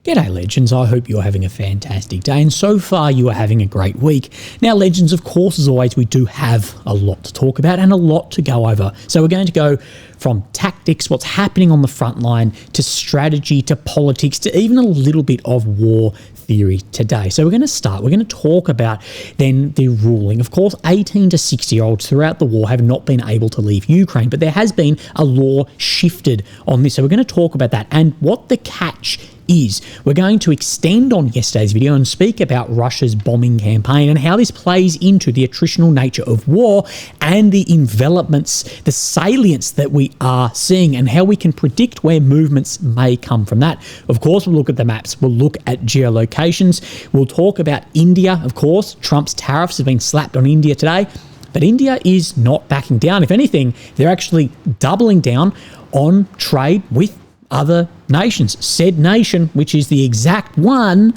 G'day Legends, I hope you're having a fantastic day and so far you are having a great week. Now Legends, of course, as always, we do have a lot to talk about and a lot to go over. So we're going to go from tactics, what's happening on the front line, to strategy, to politics, to even a little bit of war theory today. So we're going to talk about then the ruling. Of course, 18 to 60-year-olds throughout the war have not been able to leave Ukraine, but there has been a law shifted on this. So we're going to talk about that and what the catch is. We're going to extend on yesterday's video and speak about Russia's bombing campaign and how this plays into the attritional nature of war and the envelopments, the salience that we are seeing and how we can predict where movements may come from that. Of course, we'll look at the maps. We'll look at geolocations. We'll talk about India. Of course, Trump's tariffs have been slapped on India today, but India is not backing down. If anything, they're actually doubling down on trade with other nations. Said nation, which is the exact one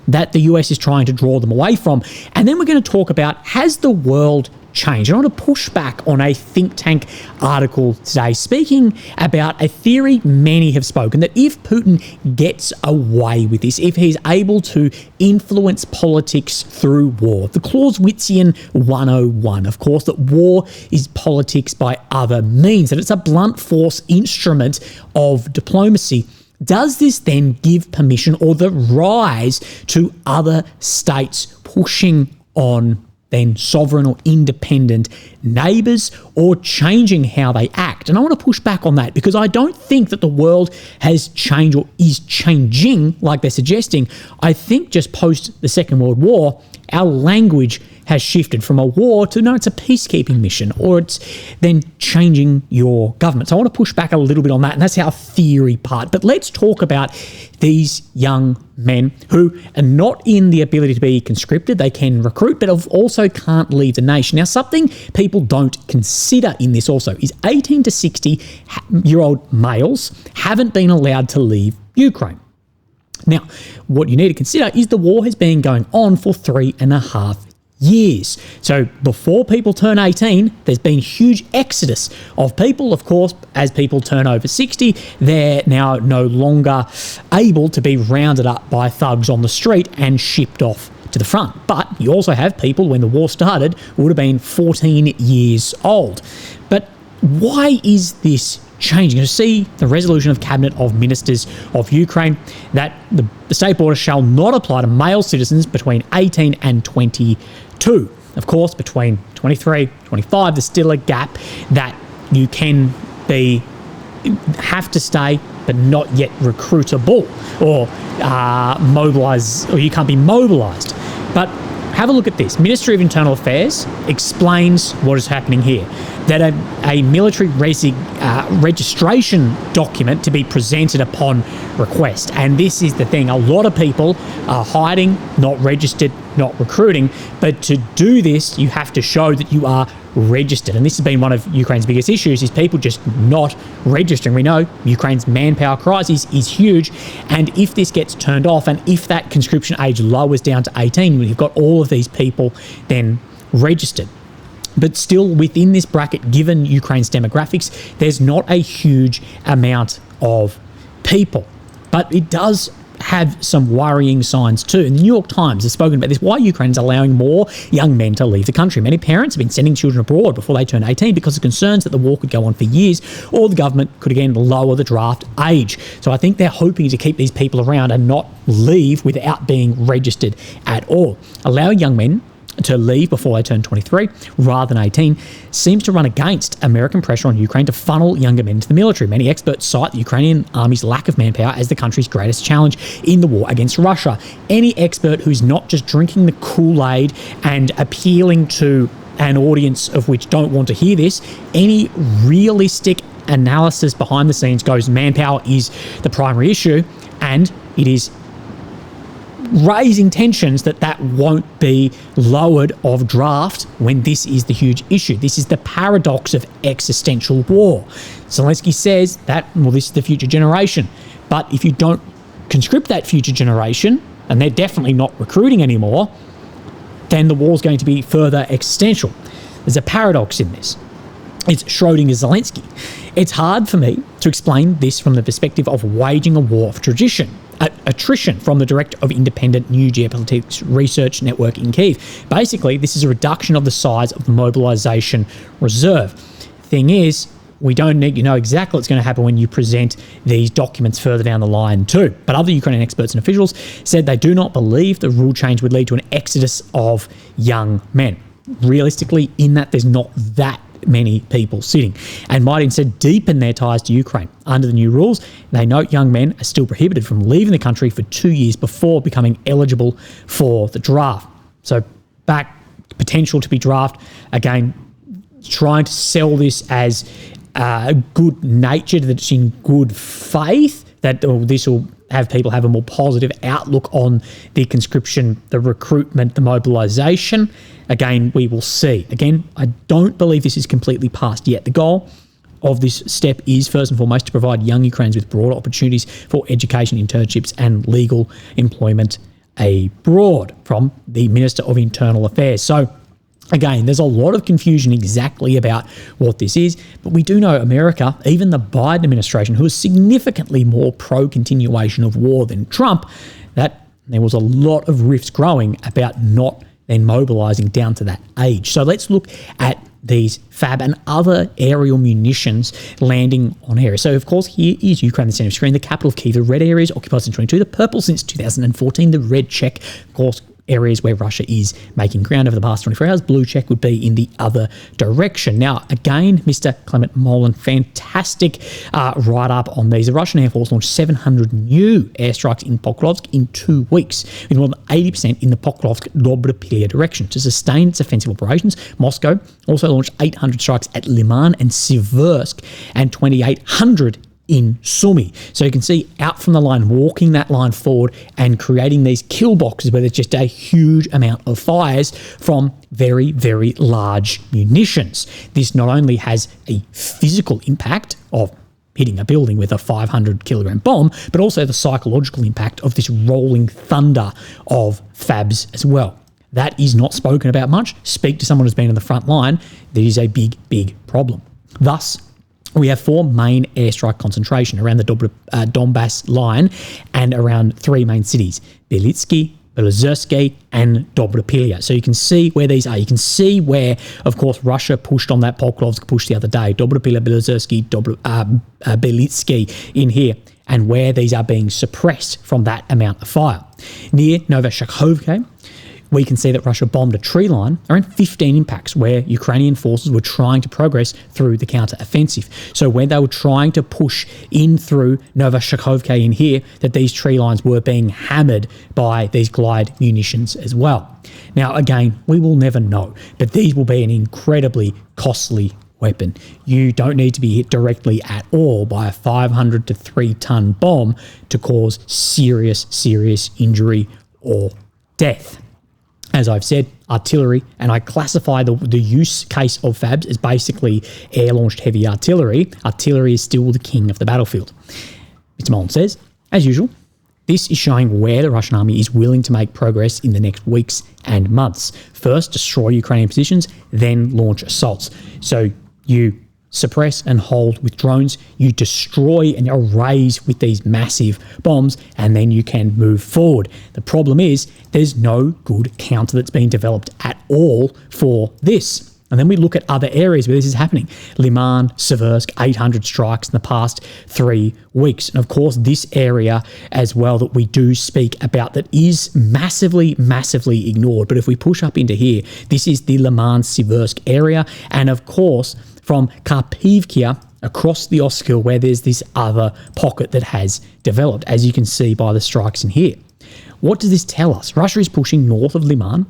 that the US is trying to draw them away from. And then we're going to talk about, has the world changed? I want to push back on a think tank article today speaking about a theory many have spoken, that if Putin gets away with this, if he's able to influence politics through war, the Clausewitzian 101, of course, that war is politics by other means, that it's a blunt force instrument of diplomacy. Does this then give permission or the rise to other states pushing on then sovereign or independent neighbours or changing how they act? And I want to push back on that because I don't think that the world has changed or is changing like they're suggesting. I think just post the Second World War, our language has shifted from a war to, no, it's a peacekeeping mission, or it's then changing your government. So I want to push back a little bit on that, and that's our theory part. But let's talk about these young men who are not in the ability to be conscripted. They can recruit, but also can't leave the nation. Now, something people don't consider in this also is 18 to 60-year-old males haven't been allowed to leave Ukraine. Now, what you need to consider is the war has been going on for 3.5 years. So before people turn 18, there's been huge exodus of people. Of course, as people turn over 60, they're now no longer able to be rounded up by thugs on the street and shipped off to the front. But you also have people, when the war started, would have been 14 years old. But why is this changing? You see the resolution of Cabinet of Ministers of Ukraine that the state border shall not apply to male citizens between 18 and 22. Of course, between 23, 25, there's still a gap that you can have to stay but not yet recruitable or mobilise, or you can't be mobilised. But have a look at this. Ministry of Internal Affairs explains what is happening here. That a military registration document to be presented upon request. And this is the thing. A lot of people are hiding, not registered, not recruiting. But to do this, you have to show that you are registered. And this has been one of Ukraine's biggest issues, is people just not registering. We know Ukraine's manpower crisis is huge. And if this gets turned off, and if that conscription age lowers down to 18, you've got all of these people then registered. But still within this bracket, given Ukraine's demographics, there's not a huge amount of people. But it does have some worrying signs too. And the New York Times has spoken about this, why Ukraine is allowing more young men to leave the country. Many parents have been sending children abroad before they turn 18 because of concerns that the war could go on for years, or the government could again lower the draft age. So I think they're hoping to keep these people around and not leave without being registered at all. Allowing young men to leave before they turn 23 rather than 18 seems to run against American pressure on Ukraine to funnel younger men into the military. Many experts cite the Ukrainian army's lack of manpower as the country's greatest challenge in the war against Russia. Any expert who's not just drinking the Kool-Aid and appealing to an audience of which don't want to hear this, any realistic analysis behind the scenes goes manpower is the primary issue, and it is raising tensions that won't be lowered of draft when this is the huge issue. This is the paradox of existential war. Zelensky says that, well, this is the future generation. But if you don't conscript that future generation, and they're definitely not recruiting anymore, then the war's going to be further existential. There's a paradox in this. It's Schrodinger's Zelensky. It's hard for me to explain this from the perspective of waging a war of tradition. attrition from the director of independent New Geopolitics Research Network in Kyiv. Basically, this is a reduction of the size of the mobilization reserve. Thing is, we don't need to know exactly what's going to happen when you present these documents further down the line too. But other Ukrainian experts and officials said they do not believe the rule change would lead to an exodus of young men. Realistically, in that there's not that many people sitting, and might instead deepen their ties to Ukraine. Under the new rules, they note young men are still prohibited from leaving the country for 2 years before becoming eligible for the draft. So back potential to be drafted, again, trying to sell this as good natured, that it's in good faith, that this will have people have a more positive outlook on the conscription, the recruitment, the mobilisation. Again, we will see. Again, I don't believe this is completely passed yet. The goal of this step is first and foremost to provide young Ukrainians with broader opportunities for education, internships and legal employment abroad, from the Minister of Internal Affairs. So again, there's a lot of confusion exactly about what this is, but we do know America, even the Biden administration, who is significantly more pro-continuation of war than Trump, that there was a lot of rifts growing about not then mobilising down to that age. So let's look at these FAB and other aerial munitions landing on areas. So, of course, here is Ukraine, the centre of screen, the capital of Kyiv. The red areas occupied since 2022, the purple since 2014, the red check, of course, areas where Russia is making ground over the past 24 hours. Blue check would be in the other direction. Now, again, Mr. Clement Molan, fantastic write-up on these. The Russian Air Force launched 700 new airstrikes in Pokrovsk in 2 weeks, with more than 80% in the Pokrovsk-Dobropilya direction. To sustain its offensive operations, Moscow also launched 800 strikes at Liman and Siversk and 2,800 in Sumy. So you can see out from the line, walking that line forward and creating these kill boxes where there's just a huge amount of fires from very, very large munitions. This not only has a physical impact of hitting a building with a 500 kilogram bomb, but also the psychological impact of this rolling thunder of FABs as well. That is not spoken about much. Speak to someone who's been in the front line. That is a big, big problem. Thus, we have 4 main airstrike concentration around the Donbass line and around 3 main cities, Belitsky, Belozersky and Dobropilya. So you can see where these are. You can see where, of course, Russia pushed on that Pokrovsk push the other day, Dobropilya, Belozersky, Belitsky in here, and where these are being suppressed from that amount of fire. Near Novoshakovka, we can see that Russia bombed a tree line around 15 impacts where Ukrainian forces were trying to progress through the counter-offensive. So when they were trying to push in through Novoshakovka in here, that these tree lines were being hammered by these glide munitions as well. Now, again, we will never know, but these will be an incredibly costly weapon. You don't need to be hit directly at all by a 500 to 3-ton bomb to cause serious, serious injury or death. As I've said, artillery, and I classify the use case of FABs as basically air-launched heavy artillery. Artillery is still the king of the battlefield. Mr. Molan says, as usual, this is showing where the Russian army is willing to make progress in the next weeks and months. First, destroy Ukrainian positions, then launch assaults. So you suppress and hold with drones, you destroy and erase with these massive bombs, and then you can move forward. The problem is there's no good counter that's been developed at all for this. And then we look at other areas where this is happening. Liman, Siversk, 800 strikes in the past 3 weeks. And of course, this area as well that we do speak about that is massively, massively ignored. But if we push up into here, this is the Liman-Siversk area. And of course, from Kharkivka across the Oskil, where there's this other pocket that has developed, as you can see by the strikes in here. What does this tell us? Russia is pushing north of Liman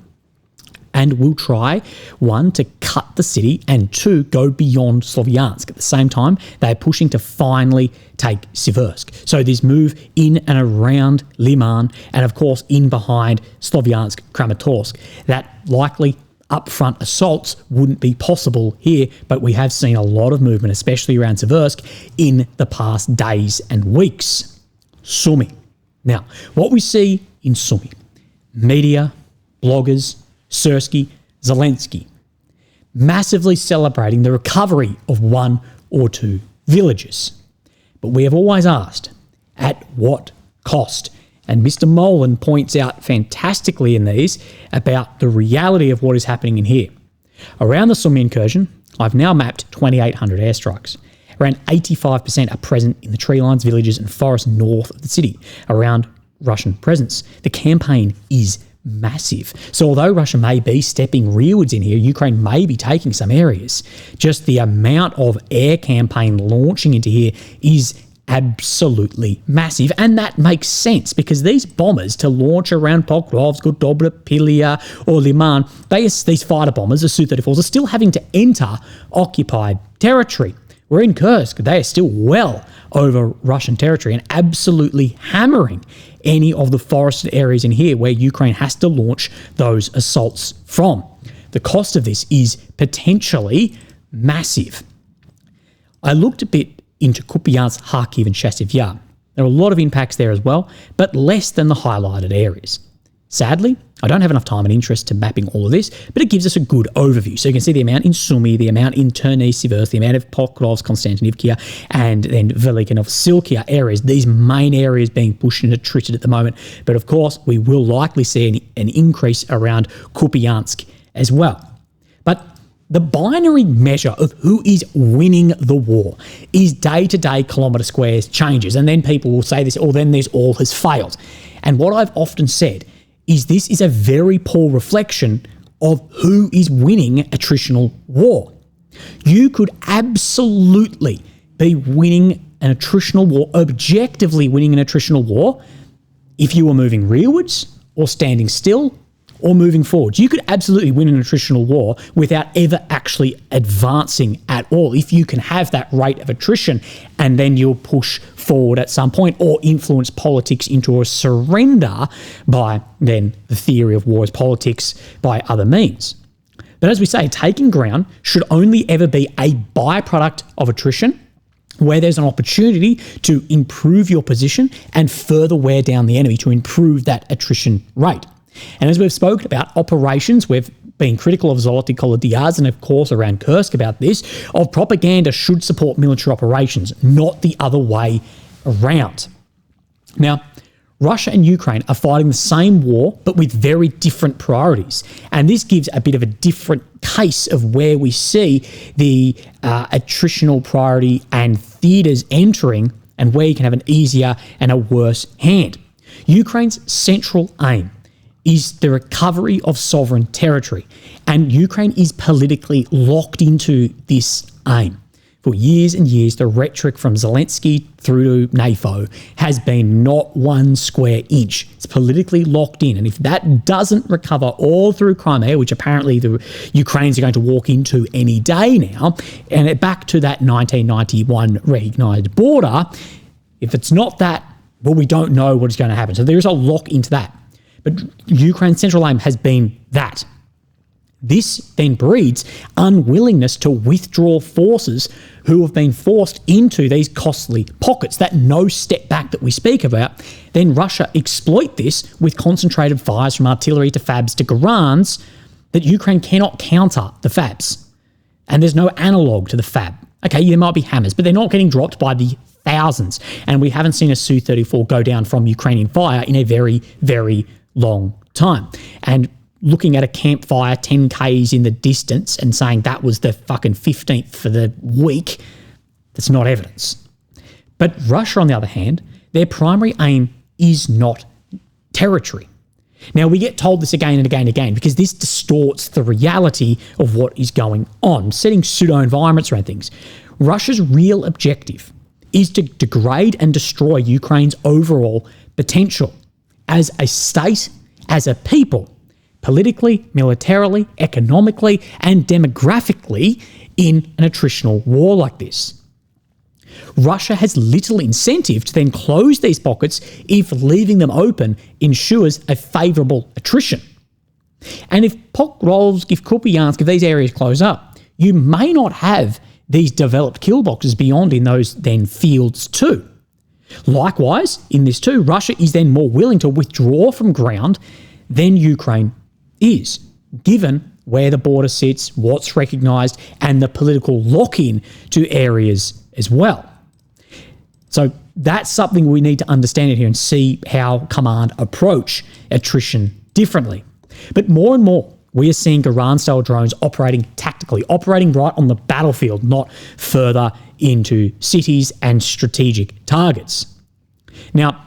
and will try, 1, to cut the city, and 2, go beyond Slovyansk. At the same time, they're pushing to finally take Siversk. So this move in and around Liman, and of course in behind Slovyansk, Kramatorsk, that likely upfront assaults wouldn't be possible here, but we have seen a lot of movement, especially around Siversk, in the past days and weeks. Sumy. Now, what we see in Sumy, media, bloggers, Sersky, Zelensky, massively celebrating the recovery of 1 or 2 villages. But we have always asked, at what cost? And Mr. Molan points out fantastically in these about the reality of what is happening in here. Around the Sumy incursion, I've now mapped 2,800 airstrikes. Around 85% are present in the tree lines, villages and forests north of the city, around Russian presence. The campaign is massive. So although Russia may be stepping rearwards in here, Ukraine may be taking some areas. Just the amount of air campaign launching into here is absolutely massive, and that makes sense because these bombers to launch around Pokrovsk or Dobra, Pilia or Liman, these fighter bombers, the Su-34s, are still having to enter occupied territory. We're in Kursk, they are still well over Russian territory and absolutely hammering any of the forested areas in here where Ukraine has to launch those assaults from. The cost of this is potentially massive. I looked a bit into Kupiansk, Kharkiv and Chasiv Yar. There are a lot of impacts there as well, but less than the highlighted areas. Sadly, I don't have enough time and interest to mapping all of this, but it gives us a good overview. So you can see the amount in Sumy, the amount in Terney-Siversk, the amount of Pokrovsk, Konstantinivka, and then Velikanov-Silkia areas, these main areas being pushed and attrited at the moment. But of course, we will likely see an increase around Kupiansk as well. But the binary measure of who is winning the war is day-to-day kilometre squares changes. And then people will say this, or then there's all has failed. And what I've often said is this is a very poor reflection of who is winning attritional war. You could absolutely be winning an attritional war, objectively winning an attritional war, if you were moving rearwards or standing still or moving forward. You could absolutely win an attritional war without ever actually advancing at all. If you can have that rate of attrition and then you'll push forward at some point or influence politics into a surrender by then the theory of war as politics by other means. But as we say, taking ground should only ever be a byproduct of attrition where there's an opportunity to improve your position and further wear down the enemy to improve that attrition rate. And as we've spoken about operations, we've been critical of Zoloty Kolodiaz and of course around Kursk about this, of propaganda should support military operations, not the other way around. Now, Russia and Ukraine are fighting the same war, but with very different priorities. And this gives a bit of a different case of where we see the attritional priority and theatres entering and where you can have an easier and a worse hand. Ukraine's central aim is the recovery of sovereign territory. And Ukraine is politically locked into this aim. For years and years, the rhetoric from Zelensky through to NATO has been not one square inch. It's politically locked in. And if that doesn't recover all through Crimea, which apparently the Ukrainians are going to walk into any day now, and back to that 1991 recognised border, if it's not that, well, we don't know what is going to happen. So there is a lock into that. But Ukraine's central aim has been that. This then breeds unwillingness to withdraw forces who have been forced into these costly pockets, that no step back that we speak about. Then Russia exploit this with concentrated fires from artillery to FABs to Garans that Ukraine cannot counter the FABs. And there's no analogue to the FAB. Okay, there might be hammers, but they're not getting dropped by the thousands. And we haven't seen a Su-34 go down from Ukrainian fire in a very, very long time. And looking at a campfire 10 Ks in the distance and saying that was the fucking 15th for the week, that's not evidence. But Russia, on the other hand, their primary aim is not territory. Now, we get told this again and again and again because this distorts the reality of what is going on, setting pseudo-environments around things. Russia's real objective is to degrade and destroy Ukraine's overall potential as a state, as a people, politically, militarily, economically, and demographically in an attritional war like this. Russia has little incentive to then close these pockets if leaving them open ensures a favourable attrition. And if Pokrovsk, if Kupiansk, if these areas close up, you may not have these developed kill boxes beyond in those then fields too. Likewise, in this too, Russia is then more willing to withdraw from ground than Ukraine is, given where the border sits, what's recognised, and the political lock-in to areas as well. So that's something we need to understand it here and see how command approach attrition differently. But more and more, we are seeing Garand-style drones operating tactically, operating right on the battlefield, not further into cities and strategic targets. Now,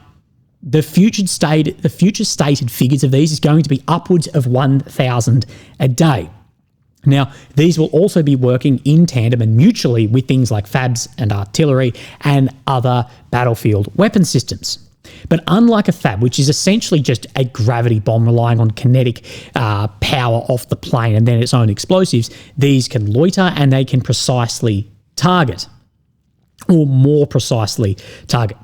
the future stated figures of these is going to be upwards of 1,000 a day. Now, these will also be working in tandem and mutually with things like FABs and artillery and other battlefield weapon systems. But unlike a FAB, which is essentially just a gravity bomb relying on kinetic power off the plane and then its own explosives, these can loiter and they can precisely target, or more precisely target.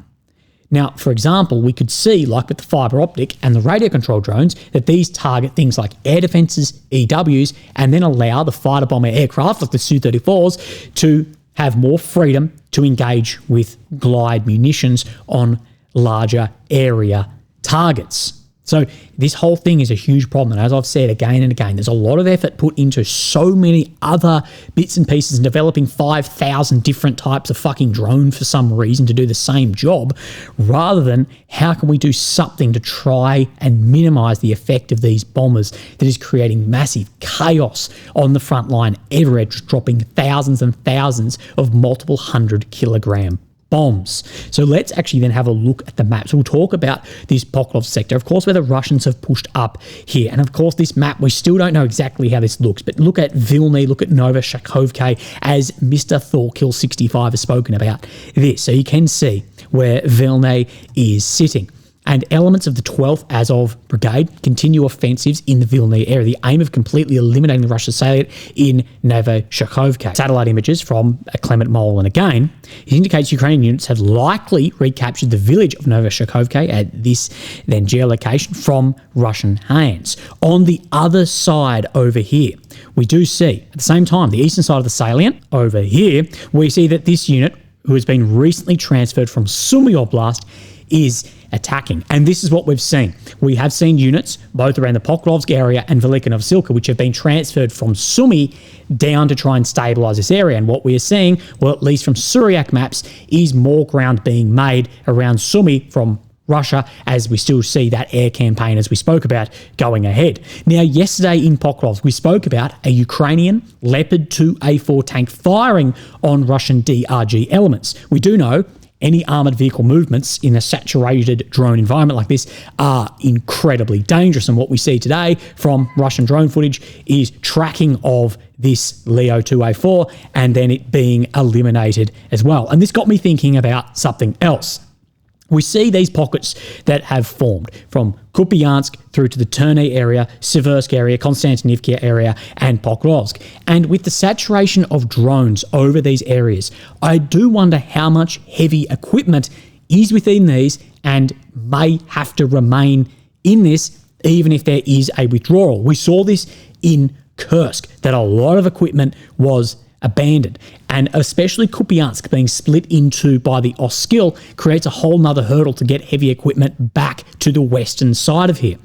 Now, for example, we could see, like with the fibre optic and the radio control drones, that these target things like air defences, EWs, and then allow the fighter bomber aircraft, like the Su-34s, to have more freedom to engage with glide munitions on larger area targets. So this whole thing is a huge problem. And as I've said again and again, there's a lot of effort put into so many other bits and pieces and developing 5,000 different types of fucking drone for some reason to do the same job, rather than how can we do something to try and minimize the effect of these bombers that is creating massive chaos on the front line everywhere, just dropping thousands and thousands of multiple 100-kilogram bombs. So let's actually then have a look at the maps. We'll talk about this Pokrovsk sector, of course, where the Russians have pushed up here. And of course, this map, we still don't know exactly how this looks, but look at Vilny, look at Novoshakovka, as Mr. Thorkill65 has spoken about this. So you can see where Vilny is sitting. And elements of the 12th Azov Brigade continue offensives in the Vilny area, the aim of completely eliminating the Russian salient in Novoshakovka. Satellite images from Clement Mole and again, it indicates Ukrainian units have likely recaptured the village of Novoshakovka at this then geolocation from Russian hands. On the other side over here, we do see, at the same time, the eastern side of the salient over here, we see that this unit, who has been recently transferred from Sumy Oblast, is attacking. And this is what we've seen. We have seen units both around the Pokrovsk area and Velika Novosylka, which have been transferred from Sumy down to try and stabilise this area. And what we are seeing, well, at least from Suryak maps, is more ground being made around Sumy from Russia, as we still see that air campaign, as we spoke about, going ahead. Now, yesterday in Pokrovsk, we spoke about a Ukrainian Leopard 2A4 tank firing on Russian DRG elements. We do know any armoured vehicle movements in a saturated drone environment like this are incredibly dangerous. And what we see today from Russian drone footage is tracking of this Leo 2A4 and then it being eliminated as well. And this got me thinking about something else. We see these pockets that have formed from Kupiansk through to the Ternay area, Siversk area, Konstantinivka area, and Pokrovsk. And with the saturation of drones over these areas, I do wonder how much heavy equipment is within these and may have to remain in this, even if there is a withdrawal. We saw this in Kursk, that a lot of equipment was abandoned, and especially Kupiansk being split into by the Oskil creates a whole nother hurdle to get heavy equipment back to the western side of here.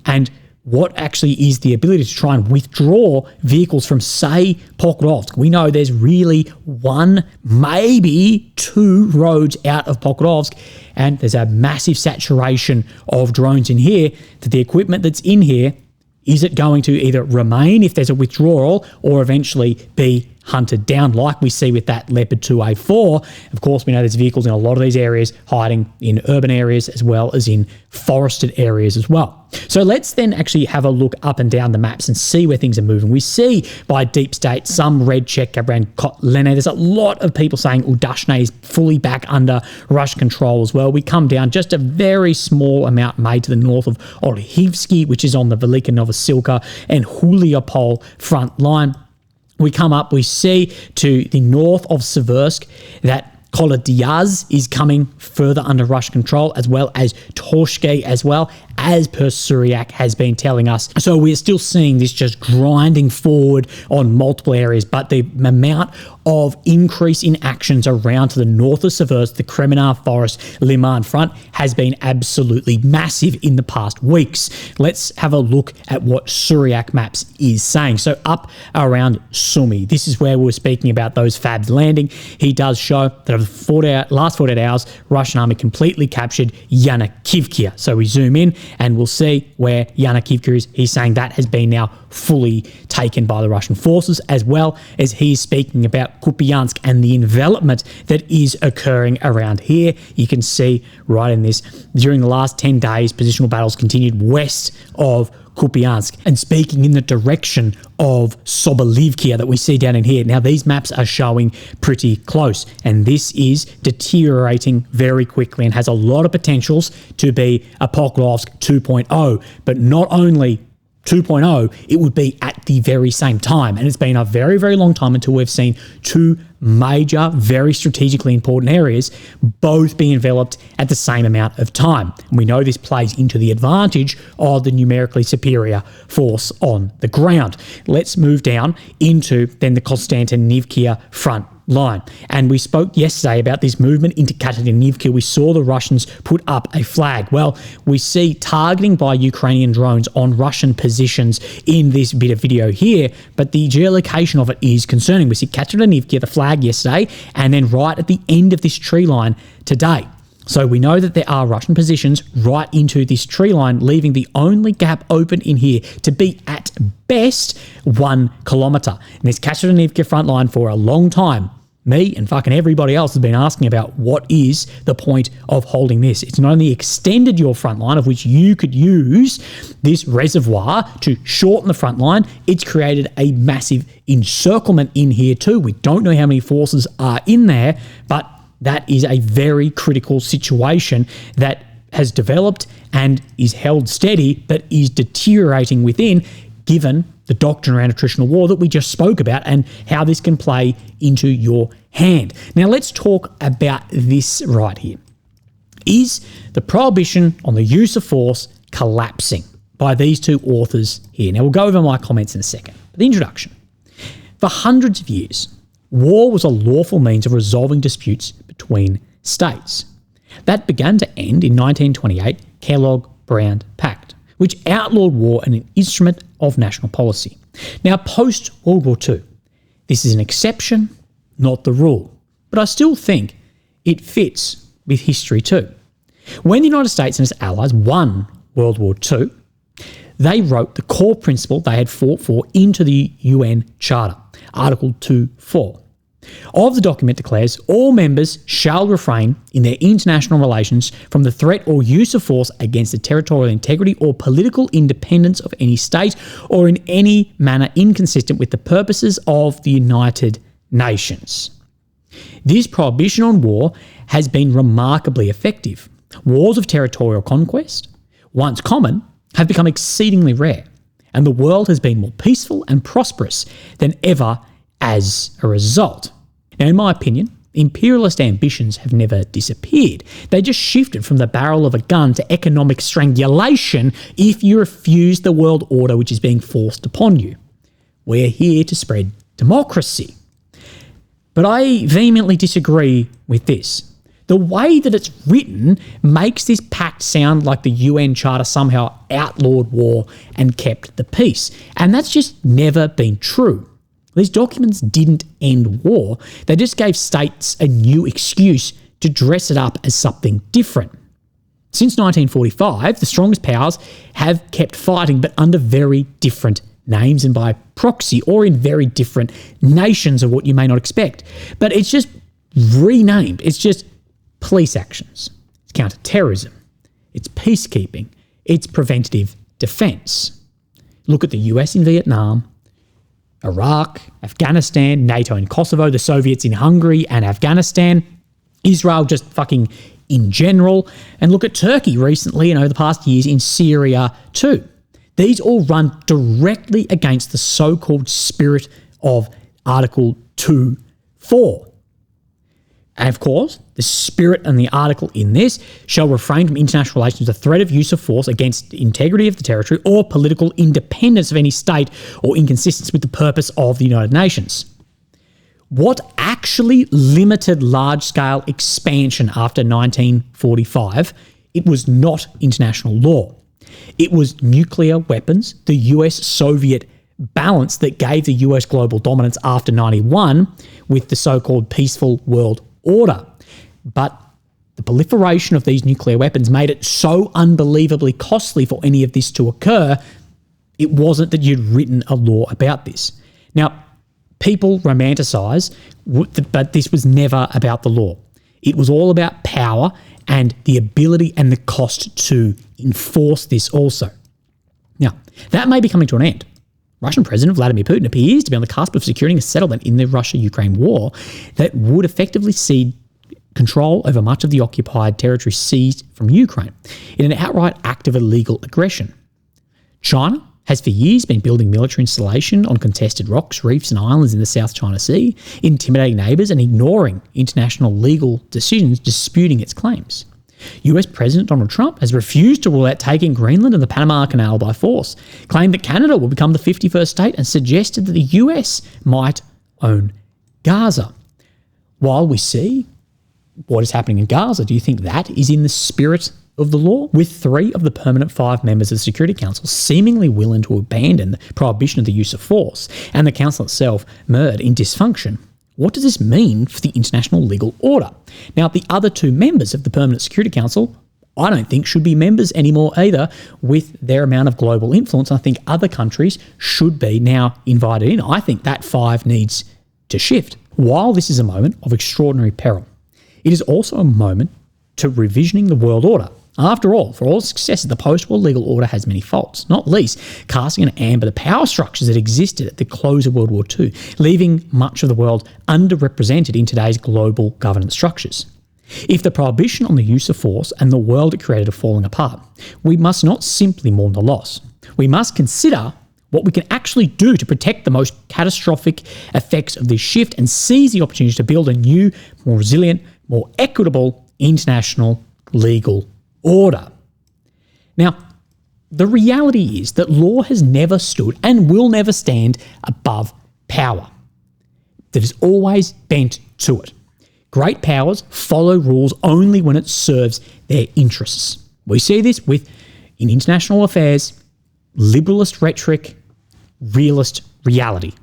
And what actually is the ability to try and withdraw vehicles from, say, Pokrovsk? We know there's really one, maybe two roads out of Pokrovsk, and there's a massive saturation of drones in here, that the equipment that's in here, is it going to either remain if there's a withdrawal or eventually be hunted down like we see with that Leopard 2A4? Of course, we know there's vehicles in a lot of these areas hiding in urban areas as well as in forested areas as well. So let's then actually have a look up and down the maps and see where things are moving. We see by Deep State some red check around Kotlene. There's a lot of people saying Udashne is fully back under Russian control as well. We come down just a very small amount made to the north of Olhivsky, which is on the Velika Novosylka and Huliopol front line. We come up, we see to the north of Siversk that Kolodiaz is coming further under Russian control, as well as Torshke as well, as per Suryak has been telling us. So we're still seeing this just grinding forward on multiple areas, but the amount of increase in actions around to the north of Seversk, the Kremenar Forest, Liman front has been absolutely massive in the past weeks. Let's have a look at what Suryak Maps is saying. So up around Sumy, this is where we were speaking about those FABs landing. He does show that over the last 48 hours, Russian army completely captured Yanakivka. So we zoom in and we'll see where Yanakivka is. He's saying that has been now fully taken by the Russian forces, as well as he's speaking about Kupiansk and the envelopment that is occurring around here. You can see right in this, during the last 10 days, positional battles continued west of Kupiansk and speaking in the direction of Sobolivkia that we see down in here. Now, these maps are showing pretty close, and this is deteriorating very quickly and has a lot of potentials to be a Pokrovsk 2.0, but not only 2.0, it would be at the very same time. And it's been a very, very long time until we've seen two major, very strategically important areas both being enveloped at the same amount of time. And we know this plays into the advantage of the numerically superior force on the ground. Let's move down into then the Konstantinivka front line. And we spoke yesterday about this movement into Kateryninivka. We saw the Russians put up a flag. Well, we see targeting by Ukrainian drones on Russian positions in this bit of video here, but the geolocation of it is concerning. We see Kateryninivka, the flag yesterday, and then right at the end of this tree line today. So we know that there are Russian positions right into this tree line, leaving the only gap open in here to be at best 1 kilometre. And this Kateryninivka front line for a long time, me and fucking everybody else has been asking about what is the point of holding this. It's not only extended your front line, of which you could use this reservoir to shorten the front line, it's created a massive encirclement in here too. We don't know how many forces are in there, but that is a very critical situation that has developed and is held steady, but is deteriorating within, given the doctrine around attritional war that we just spoke about and how this can play into your hand. Now let's talk about this right here. Is the prohibition on the use of force collapsing by these two authors here? Now we'll go over my comments in a second. But the introduction. For hundreds of years, war was a lawful means of resolving disputes between states. That began to end in 1928 Kellogg-Brown Pact, which outlawed war and an instrument of national policy. Now, post-World War II, this is an exception, not the rule. But I still think it fits with history too. When the United States and its allies won World War II, they wrote the core principle they had fought for into the UN Charter, Article 2.4. Of the document declares all members shall refrain in their international relations from the threat or use of force against the territorial integrity or political independence of any state or in any manner inconsistent with the purposes of the United Nations. This prohibition on war has been remarkably effective. Wars of territorial conquest, once common, have become exceedingly rare, and the world has been more peaceful and prosperous than ever as a result. Now, in my opinion, imperialist ambitions have never disappeared. They just shifted from the barrel of a gun to economic strangulation if you refuse the world order which is being forced upon you. We're here to spread democracy. But I vehemently disagree with this. The way that it's written makes this pact sound like the UN Charter somehow outlawed war and kept the peace. And that's just never been true. These documents didn't end war. They just gave states a new excuse to dress it up as something different. Since 1945, the strongest powers have kept fighting, but under very different names and by proxy or in very different nations of what you may not expect. But it's just renamed. It's just police actions. It's counter-terrorism. It's peacekeeping. It's preventative defence. Look at the US in Vietnam, Iraq, Afghanistan, NATO in Kosovo, the Soviets in Hungary and Afghanistan, Israel just fucking in general, and look at Turkey recently and over the past years in Syria too. These all run directly against the so-called spirit of Article 2.4. And of course, the spirit and the article in this shall refrain from international relations, the threat of use of force against the integrity of the territory or political independence of any state or inconsistence with the purpose of the United Nations. What actually limited large-scale expansion after 1945? It was not international law. It was nuclear weapons, the US-Soviet balance that gave the US global dominance after 91 with the so-called peaceful world order. But the proliferation of these nuclear weapons made it so unbelievably costly for any of this to occur, it wasn't that you'd written a law about this. Now, people romanticize, but this was never about the law. It was all about power and the ability and the cost to enforce this also. Now, that may be coming to an end. Russian President Vladimir Putin appears to be on the cusp of securing a settlement in the Russia-Ukraine war that would effectively cede control over much of the occupied territory seized from Ukraine in an outright act of illegal aggression. China has for years been building military installation on contested rocks, reefs and islands in the South China Sea, intimidating neighbours and ignoring international legal decisions disputing its claims. US President Donald Trump has refused to rule out taking Greenland and the Panama Canal by force, claimed that Canada will become the 51st state and suggested that the US might own Gaza. While we see what is happening in Gaza, do you think that is in the spirit of the law? With 3 of the permanent 5 members of the Security Council seemingly willing to abandon the prohibition of the use of force and the Council itself mired in dysfunction, what does this mean for the international legal order? Now, the other 2 members of the Permanent Security Council, I don't think should be members anymore either with their amount of global influence. I think other countries should be now invited in. I think that 5 needs to shift. While this is a moment of extraordinary peril, it is also a moment to revisioning the world order. After all, for all success, the post-war legal order has many faults, not least casting an amber the power structures that existed at the close of World War II, leaving much of the world underrepresented in today's global governance structures. If the prohibition on the use of force and the world it created are falling apart, we must not simply mourn the loss. We must consider what we can actually do to protect the most catastrophic effects of this shift and seize the opportunity to build a new, more resilient, more equitable international legal order. Now, the reality is that law has never stood and will never stand above power. That is always bent to it. Great powers follow rules only when it serves their interests. We see this in international affairs, liberalist rhetoric, realist reality.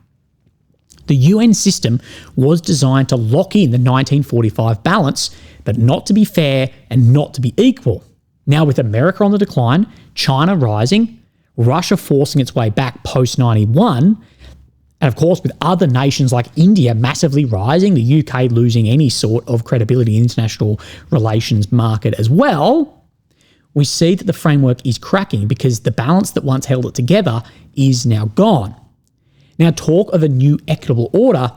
The UN system was designed to lock in the 1945 balance, but not to be fair and not to be equal. Now, with America on the decline, China rising, Russia forcing its way back post-91, and of course with other nations like India massively rising, the UK losing any sort of credibility in the international relations market as well, we see that the framework is cracking because the balance that once held it together is now gone. Now, talk of a new equitable order,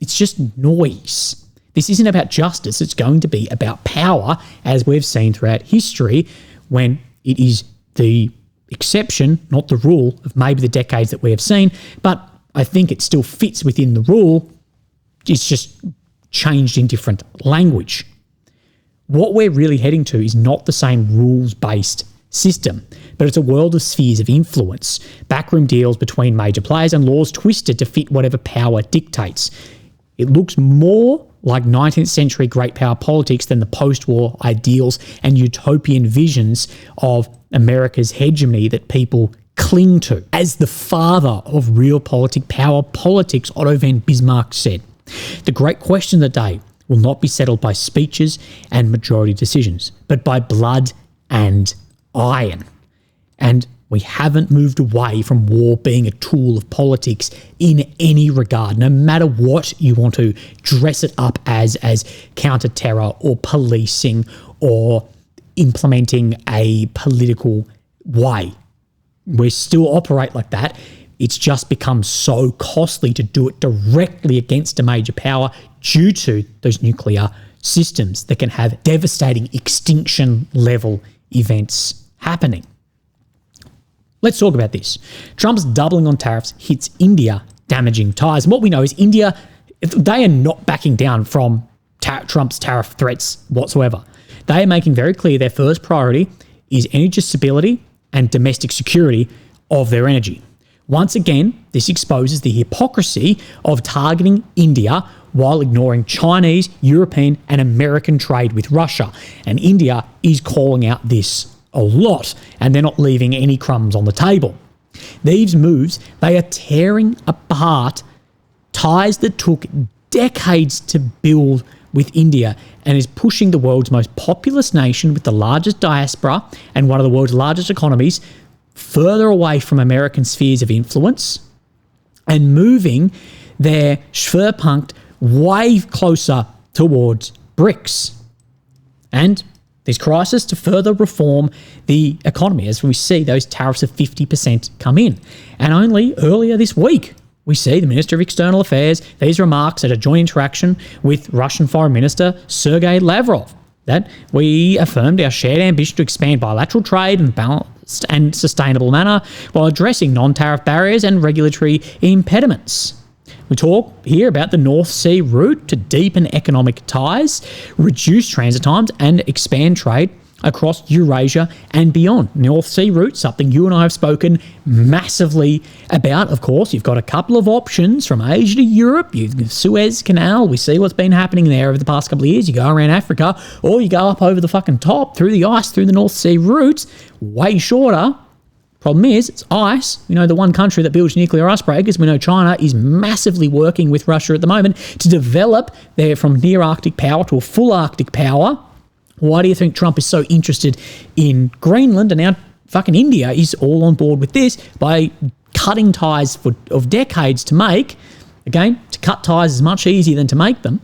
it's just noise. This isn't about justice, it's going to be about power, as we've seen throughout history, when it is the exception, not the rule, of maybe the decades that we have seen, but I think it still fits within the rule, it's just changed in different language. What we're really heading to is not the same rules-based system, but it's a world of spheres of influence, backroom deals between major players and laws twisted to fit whatever power dictates. It looks more like 19th century great power politics than the post-war ideals and utopian visions of America's hegemony that people cling to. As the father of real power politics, Otto von Bismarck said, "The great question of the day will not be settled by speeches and majority decisions, but by blood and iron." And we haven't moved away from war being a tool of politics in any regard, no matter what you want to dress it up as counter-terror or policing or implementing a political way. We still operate like that. It's just become so costly to do it directly against a major power due to those nuclear systems that can have devastating extinction-level events happening. Let's talk about this. Trump's doubling on tariffs hits India, damaging ties. And what we know is India, they are not backing down from Trump's tariff threats whatsoever. They are making very clear their first priority is energy stability and domestic security of their energy. Once again, this exposes the hypocrisy of targeting India while ignoring Chinese, European, and American trade with Russia. And India is calling out this a lot, and they're not leaving any crumbs on the table. These moves, they are tearing apart ties that took decades to build with India and is pushing the world's most populous nation with the largest diaspora and one of the world's largest economies further away from American spheres of influence and moving their Schwerpunkt way closer towards BRICS. And this crisis to further reform the economy as we see those tariffs of 50% come in. And only earlier this week, we see the Minister of External Affairs, these remarks at a joint interaction with Russian Foreign Minister Sergei Lavrov, that we affirmed our shared ambition to expand bilateral trade in a balanced and sustainable manner while addressing non-tariff barriers and regulatory impediments. We talk here about the North Sea route to deepen economic ties, reduce transit times, and expand trade across Eurasia and beyond. North Sea route, something you and I have spoken massively about. Of course, you've got a couple of options from Asia to Europe. You've the Suez Canal. We see what's been happening there over the past couple of years. You go around Africa, or you go up over the fucking top through the ice, through the North Sea route. Way shorter. Problem is, it's ice. We know the one country that builds nuclear icebreakers. We know China is massively working with Russia at the moment to develop their from near Arctic power to a full Arctic power. Why do you think Trump is so interested in Greenland and now fucking India is all on board with this by cutting ties of decades to make? Again, to cut ties is much easier than to make them,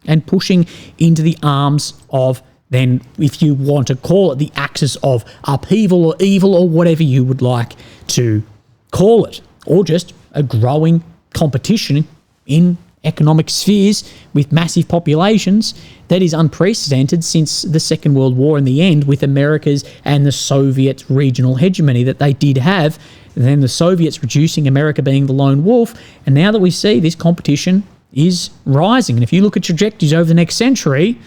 and pushing into the arms of then, if you want to call it, the axis of upheaval or evil or whatever you would like to call it, or just a growing competition in economic spheres with massive populations that is unprecedented since the Second World War in the end, with America's and the Soviet regional hegemony that they did have, and then the Soviets reducing, America being the lone wolf, and now that we see this competition is rising. And if you look at trajectories over the next century,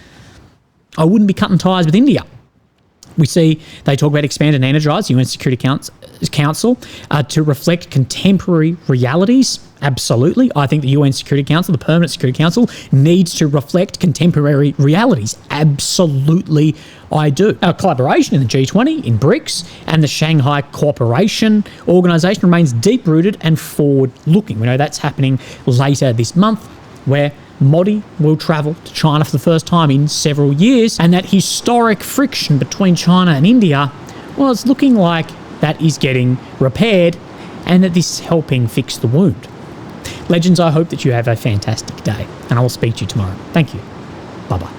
I wouldn't be cutting ties with India. We see they talk about expand and energise the UN Security Council to reflect contemporary realities. Absolutely. I think the UN Security Council, the Permanent Security Council, needs to reflect contemporary realities. Absolutely, I do. Our collaboration in the G20, in BRICS, and the Shanghai Cooperation Organisation remains deep-rooted and forward-looking. We know that's happening later this month, where Modi will travel to China for the first time in several years, and that historic friction between China and India, well, it's looking like that is getting repaired and that this is helping fix the wound. Legends, I hope that you have a fantastic day, and I will speak to you tomorrow. Thank you. Bye-bye.